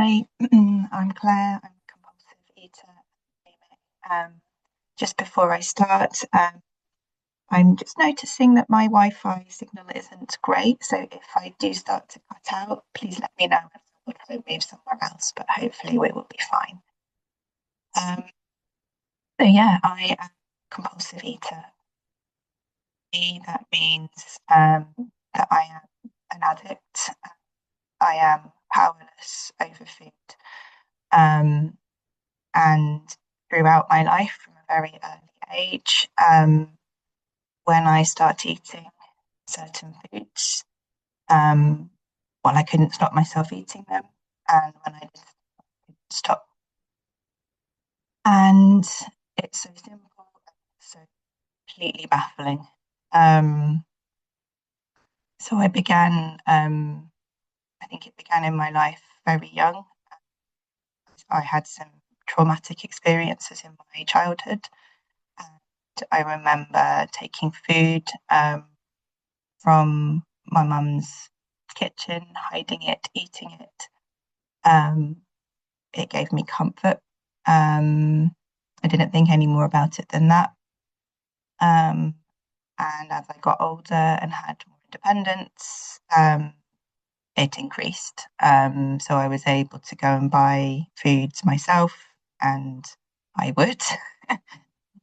Hi, I'm Claire. I'm a compulsive eater. Just before I start, I'm just noticing that my Wi-Fi signal isn't great. So if I do start to cut out, please let me know and I'll try to move somewhere else, but hopefully we will be fine. So yeah, I am a compulsive eater. That means that I am an addict. I am powerless over food. Um, and throughout my life from a very early age, when I start eating certain foods, well, I couldn't stop myself eating them, and when I did stop, and it's so simple, so completely baffling. So I began, I think it began in my life very young. I had some traumatic experiences in my childhood. And I remember taking food from my mum's kitchen, hiding it, eating it. It gave me comfort. I didn't think any more about it than that. And as I got older and had more independence, it increased. So I was able to go and buy foods myself, and I would.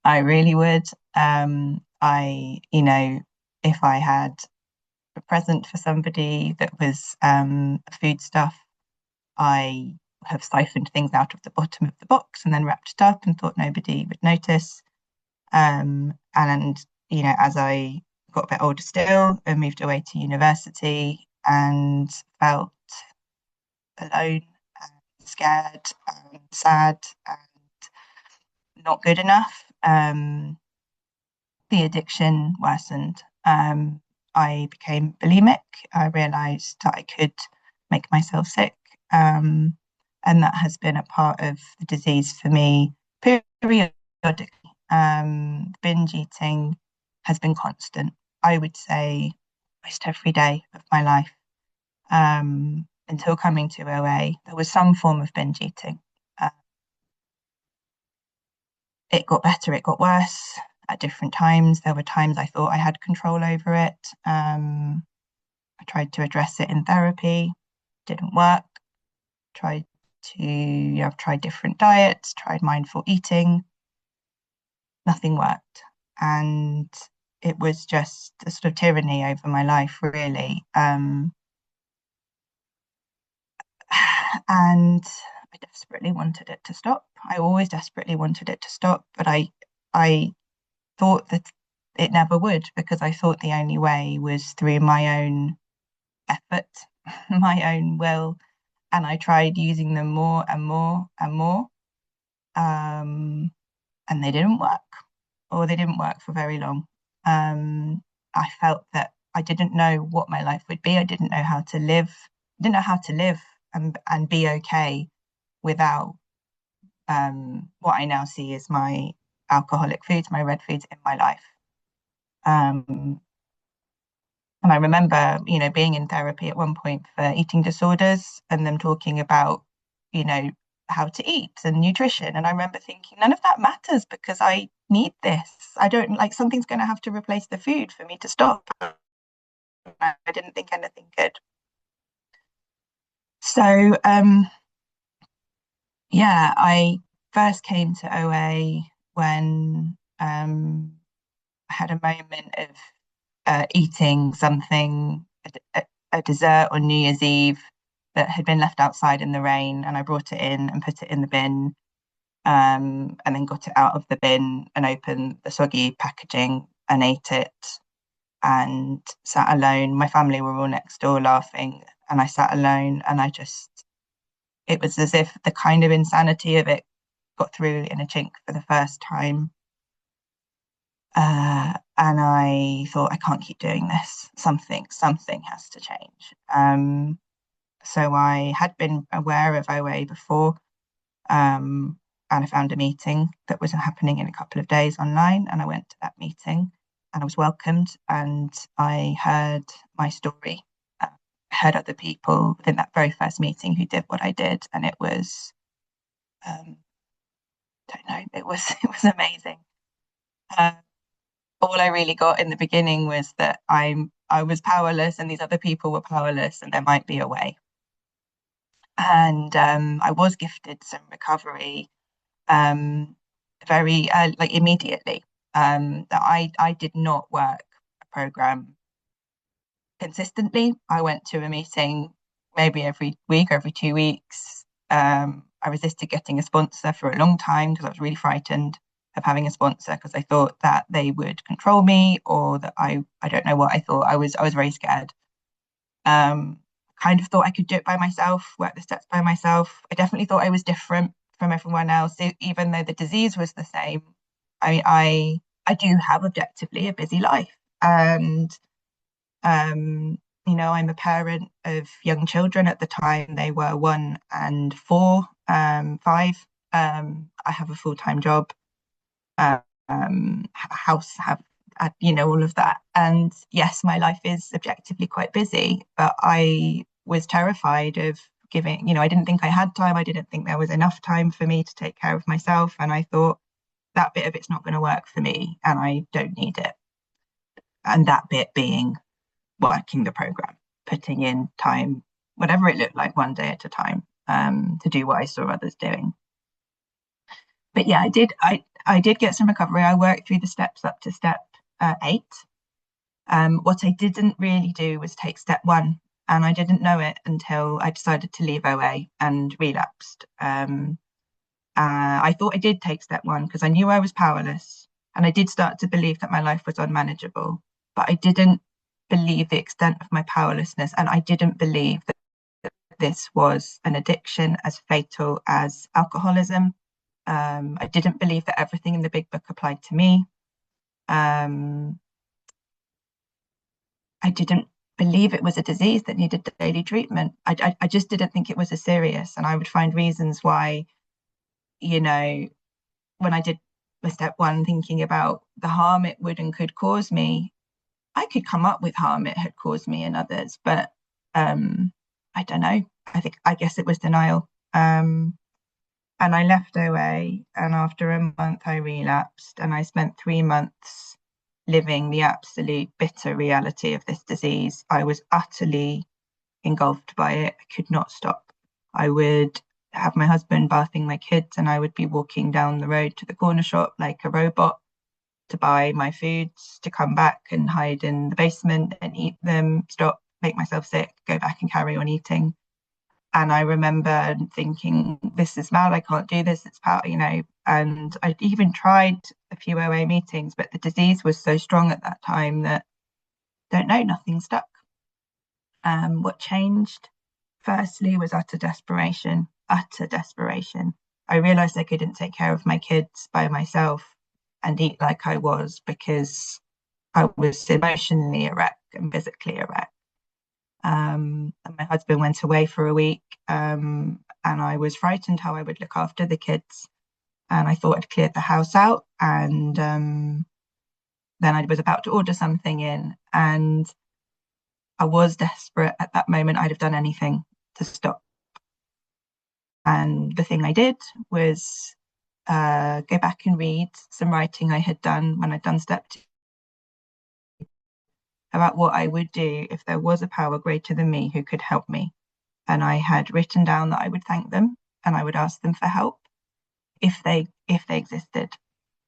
I really would. If I had a present for somebody that was food stuff, I have siphoned things out of the bottom of the box and then wrapped it up and thought nobody would notice. And as I got a bit older still, I moved away to university and felt alone and scared and sad and not good enough. The addiction worsened. I became bulimic. I realized that I could make myself sick. And that has been a part of the disease for me periodically. Binge eating has been constant, I would say, almost every day of my life. Until coming to OA, there was some form of binge eating. It got better, it got worse at different times. There were times I thought I had control over it. I tried to address it in therapy, didn't work. I've tried different diets, tried mindful eating, nothing worked. And it was just a sort of tyranny over my life, really. And I desperately wanted it to stop. I always desperately wanted it to stop, but I thought that it never would, because I thought the only way was through my own effort, my own will, and I tried using them more and more and more, and they didn't work, or they didn't work for very long. I felt that I didn't know what my life would be. I didn't know how to live. I didn't know how to live and be okay without what I now see as my alcoholic foods, my red foods in my life. And I remember, being in therapy at one point for eating disorders and them talking about, how to eat and nutrition. And I remember thinking, none of that matters because I need this. I don't like something's going to have to replace the food for me to stop. I didn't think anything could. So, I first came to OA when I had a moment of eating something, a dessert on New Year's Eve that had been left outside in the rain, and I brought it in and put it in the bin, and then got it out of the bin and opened the soggy packaging and ate it and sat alone. My family were all next door laughing, and I sat alone, and it was as if the kind of insanity of it got through in a chink for the first time. And I thought, I can't keep doing this. Something has to change. So I had been aware of OA before, and I found a meeting that was happening in a couple of days online, and I went to that meeting and I was welcomed, and I heard my story. heard other people within that very first meeting who did what I did, and it was, don't know, it was it was amazing. All I really got in the beginning was that I was powerless, and these other people were powerless, and there might be a way. And I was gifted some recovery, very like immediately. That I did not work a program consistently. I went to a meeting maybe every week, every 2 weeks. I resisted getting a sponsor for a long time because I was really frightened of having a sponsor, because I thought that they would control me, or that I don't know what I thought. I was very scared. Kind of thought I could do it by myself, work the steps by myself. I definitely thought I was different from everyone else, even though the disease was the same. I do have objectively a busy life, and I'm a parent of young children. At the time, they were 1 and 4, 5. I have a full-time job, house, have all of that. And yes, my life is objectively quite busy, but I was terrified of giving, I didn't think I had time. I didn't think there was enough time for me to take care of myself. And I thought that bit of it's not going to work for me, and I don't need it. And that bit being working the program, putting in time, whatever it looked like, one day at a time, to do what I saw others doing. But yeah, I did get some recovery. I worked through the steps up to step 8. What I didn't really do was take step 1, and I didn't know it until I decided to leave OA and relapsed. I thought I did take step 1 because I knew I was powerless, and I did start to believe that my life was unmanageable, but I didn't believe the extent of my powerlessness, and I didn't believe that this was an addiction as fatal as alcoholism. I didn't believe that everything in the big book applied to me. I didn't believe it was a disease that needed daily treatment. I just didn't think it was as serious, and I would find reasons why, when I did the step 1, thinking about the harm it would and could cause me, I could come up with harm it had caused me and others, but I don't know. I guess it was denial. And I left OA, and after a month I relapsed, and I spent 3 months living the absolute bitter reality of this disease. I was utterly engulfed by it. I could not stop. I would have my husband bathing my kids, and I would be walking down the road to the corner shop like a robot to buy my foods, to come back and hide in the basement and eat them, stop, make myself sick, go back and carry on eating. And I remember thinking, this is mad, I can't do this, it's power, and I even tried a few OA meetings, but the disease was so strong at that time that, don't know, nothing stuck. What changed, firstly, was utter desperation. I realized I couldn't take care of my kids by myself and eat like I was, because I was emotionally a wreck and physically a wreck. And my husband went away for a week, and I was frightened how I would look after the kids. And I thought I'd cleared the house out, and then I was about to order something in, and I was desperate at that moment. I'd have done anything to stop. And the thing I did was go back and read some writing I had done when I'd done step 2, about what I would do if there was a power greater than me who could help me. And I had written down that I would thank them and I would ask them for help if they existed.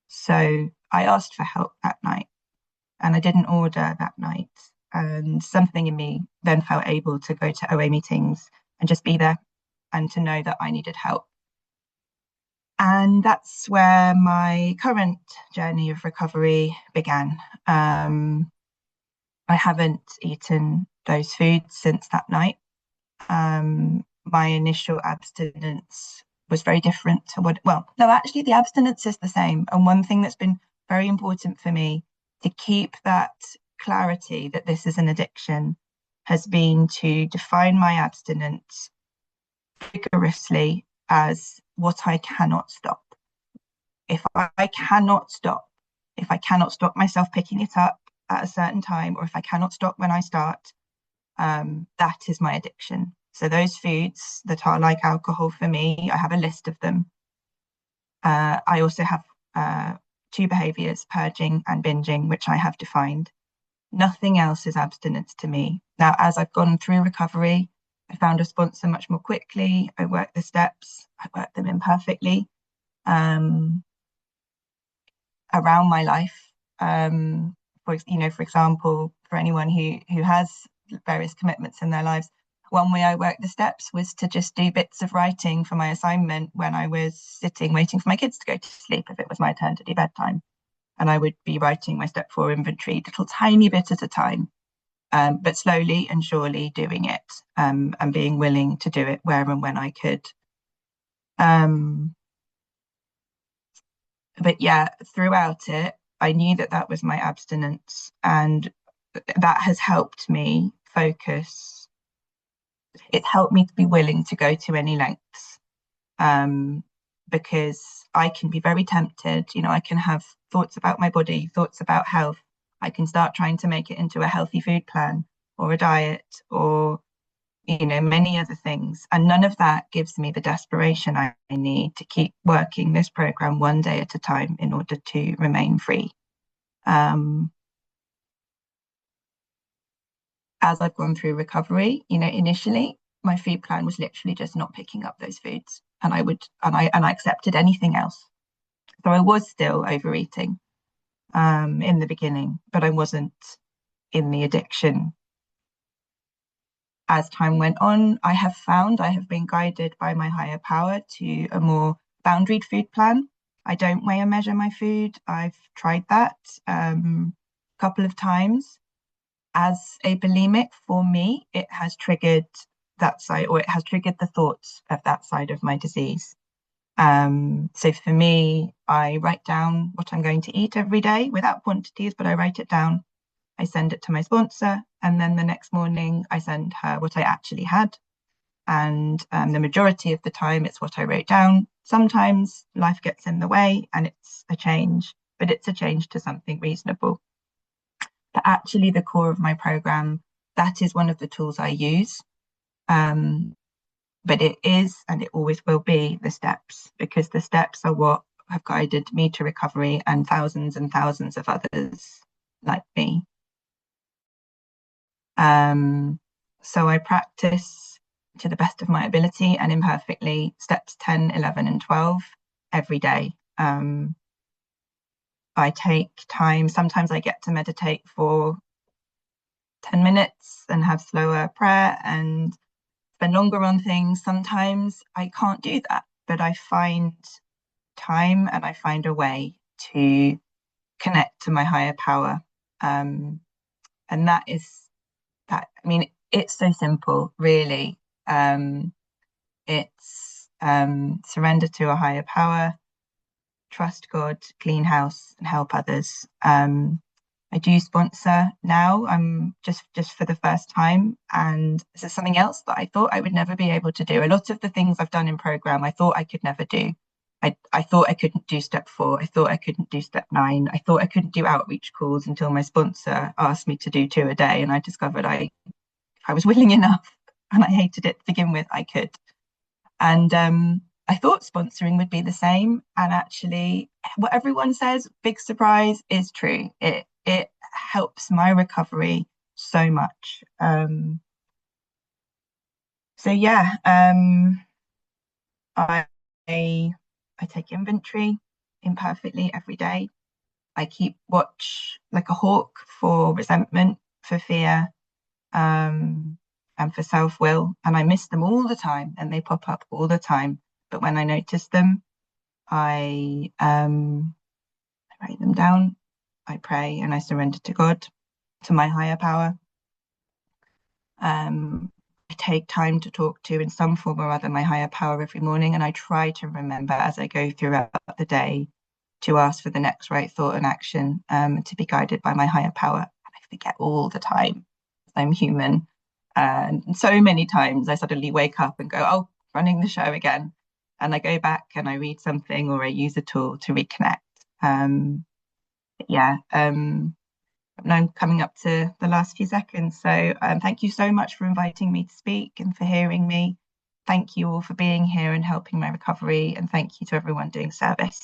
So I asked for help that night, and I didn't order that night. And something in me then felt able to go to OA meetings and just be there, and to know that I needed help. And that's where my current journey of recovery began. I haven't eaten those foods since that night. My initial abstinence was very different to actually the abstinence is the same. And one thing that's been very important for me to keep that clarity that this is an addiction has been to define my abstinence rigorously as what I cannot stop. If I cannot stop myself picking it up at a certain time, or if I cannot stop when I start, that is my addiction. So those foods that are like alcohol for me, I have a list of them. I also have two behaviors, purging and binging, which I have defined. Nothing else is abstinence to me. Now, as I've gone through recovery, I found a sponsor much more quickly. I worked the steps, I worked them imperfectly around my life. For example, for anyone who has various commitments in their lives, one way I worked the steps was to just do bits of writing for my assignment when I was sitting waiting for my kids to go to sleep, if it was my turn to do bedtime. And I would be writing my step 4 inventory, little tiny bit at a time, but slowly and surely doing it, and being willing to do it where and when I could. But yeah, throughout it, I knew that that was my abstinence, and that has helped me focus. It's helped me to be willing to go to any lengths, because I can be very tempted. I can have thoughts about my body, thoughts about health. I can start trying to make it into a healthy food plan or a diet or, many other things. And none of that gives me the desperation I need to keep working this program one day at a time in order to remain free. As I've gone through recovery, initially my food plan was literally just not picking up those foods, and I accepted anything else. So I was still overeating in the beginning, but I wasn't in the addiction. As time went on, I have been guided by my higher power to a more boundaried food plan. I don't weigh or measure my food. I've tried that a couple of times. As a bulimic, for me, it has triggered that side, or it has triggered the thoughts of that side of my disease. So for me, I write down what I'm going to eat every day without quantities, but I write it down. I send it to my sponsor, and then the next morning I send her what I actually had. And the majority of the time, it's what I wrote down. Sometimes life gets in the way and it's a change, but it's a change to something reasonable. But actually, the core of my program, that is one of the tools I use. But it is, and it always will be, the steps, because the steps are what have guided me to recovery and thousands of others like me. So I practice to the best of my ability and imperfectly steps 10, 11, and 12 every day. I take time. Sometimes I get to meditate for 10 minutes and have slower prayer and spend longer on things. Sometimes I can't do that, but I find time and I find a way to connect to my higher power. And that is that. I mean, it's so simple, really. It's surrender to a higher power, trust God, clean house, and help others. I do sponsor now. I'm just for the first time, and this is something else that I thought I would never be able to do. A lot of the things I've done in program, I thought I could never do. I thought I couldn't do step 4. I thought I couldn't do step 9. I thought I couldn't do outreach calls until my sponsor asked me to do 2 a day, and I discovered I was willing enough, and I hated it to begin with. I could, and I thought sponsoring would be the same, and actually, what everyone says, big surprise, is true. It helps my recovery so much. So yeah, I take inventory imperfectly every day. I keep watch like a hawk for resentment, for fear, and for self-will, and I miss them all the time, and they pop up all the time. But when I notice them, I write them down, I pray, and I surrender to God, to my higher power. I take time to talk to, in some form or other, my higher power every morning, and I try to remember as I go throughout the day to ask for the next right thought and action, to be guided by my higher power. And I forget all the time. I'm human. And so many times I suddenly wake up and go, oh, running the show again. And I go back and I read something or I use a tool to reconnect. I'm coming up to the last few seconds. So thank you so much for inviting me to speak and for hearing me. Thank you all for being here and helping my recovery. And thank you to everyone doing service.